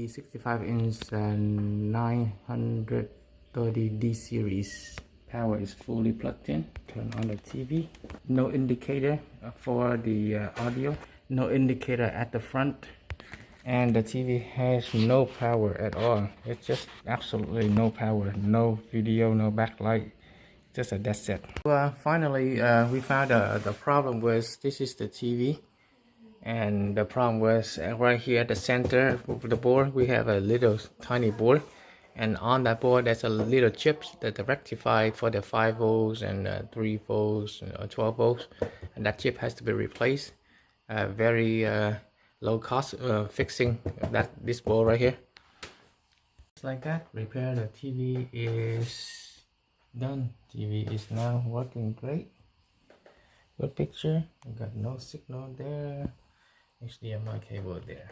65-inch 930D series. Power is fully plugged in. Turn on the TV. No indicator for the audio. No indicator at the front. And the TV has no power at all. It's just absolutely no power. No video, no backlight. Just a dead set. Finally, we found the problem was this is the TV. And the problem was right here at the center of the board, we have a little tiny board. And on that board, there's a little chips that the rectify for the 5 volts and 3 volts or 12 volts. And that chip has to be replaced. Very low cost fixing this board right here. Just like that, repair the TV is done. TV is now working great. Good picture. We got no signal there. HDMI cable there.